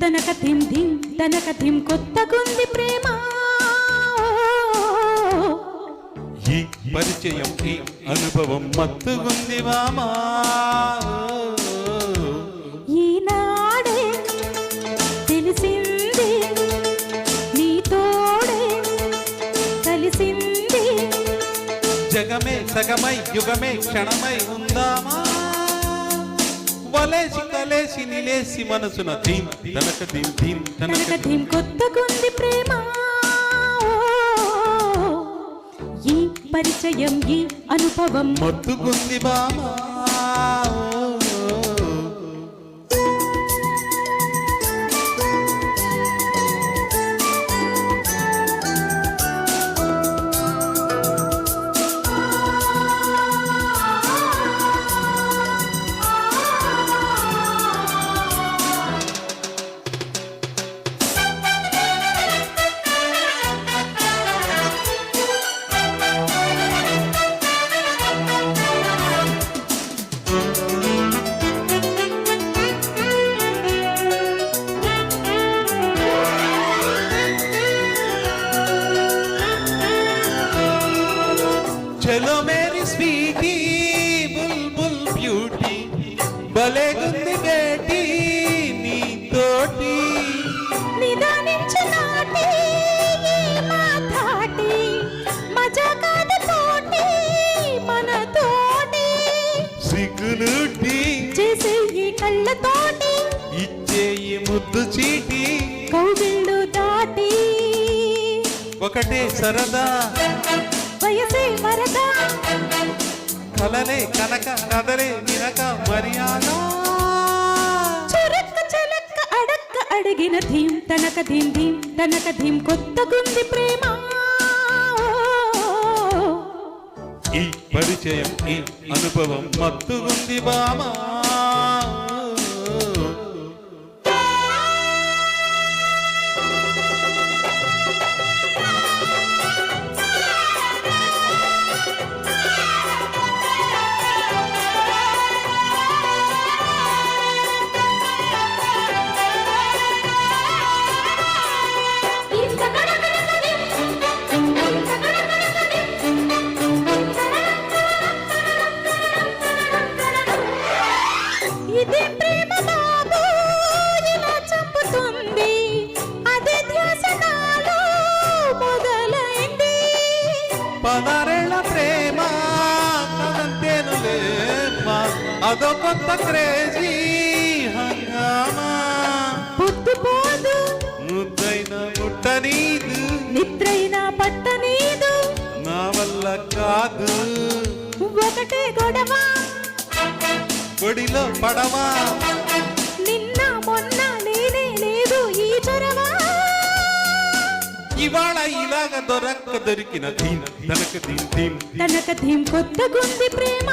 తనక ధిం ధిం తనక ధిం కొత్తగుంది ప్రేమ ఈ పరిచయం ఈ అనుభవం మత్తుగుంది వామా ఈనాడే తెలిసింది నీ తోడే కలిసింది జగమే సగమై యుగమే క్షణమై ఉందామా వలేసి కలేసి నిలేసి మనసున ధీం తనక ధీం ధీం తనక ధీం కొత్తగుంది ప్రేమ ఈ పరిచయం ఈ అనుభవం మత్తుగుంది బామా चलो मेरी स्वीटी बुलबुल ब्यूटी भले गुंदी बेटी नी तोटी నిదానించు నాటి ఈ మాటాటి మజా కాదు తోటి మన తోటి సిగ్గులుట్టి చేసే ఈ కళ్ళతోటి ఇచ్చే ఈ ముద్దు చీటి కౌగిళ్ళు దాటి ఒకటే సరదా వయసే మరదా కలలే కనక కదలే నిరక మర్యాద చురక్క చలక్క అడక్క అడిగిన ధీం తనక ధీం ధీం తనక ధీం కొత్తగుంది ప్రేమ ఈ పరిచయం ఈ అనుభవం మత్తుగుంది బామా ఇది ప్రేమ బాబు ఇలా చంపుతుంది అదే ధ్యాస నాలో మొదలైంది పదారేళ్ల ప్రేమ కదంతేనులేమా అదో కొత్త క్రేజీ హంగామా పొద్దుపోదు ముద్దైన ముట్టనీదు నిద్రైన పట్టనీదు నా వల్ల కాదు ఒకటే గొడవ ఒడిలో పడవా నిన్న మొన్న లేనే లేదు ఈ చొరవ ఇవాళ ఇలాగ దొరికిన ధీం తనక ధీం ధీం తనక ధీం కొత్తగుంది ప్రేమ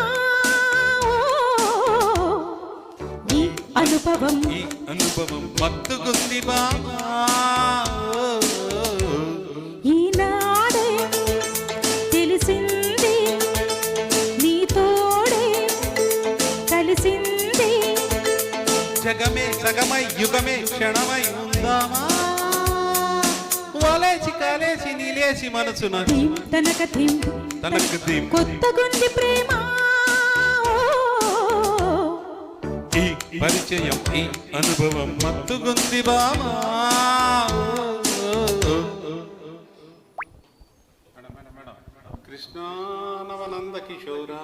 ఈ అనుభవం ఈ అనుభవం మత్తుగుంది బామా ఈనాడే తెలిసింది నీ తోడే కలిసింది జగమే సగమై యుగమే క్షణమై ఉందామా వలేసి కాలేసి నీలేసి మనసున ధీం తనక ధీం తనక ధీం కొత్తగుంది ప్రేమ ఈ పరిచయం ఈ అనుభవం మత్తుగుంది బామా కృష్ణ నవనంద కిషోరా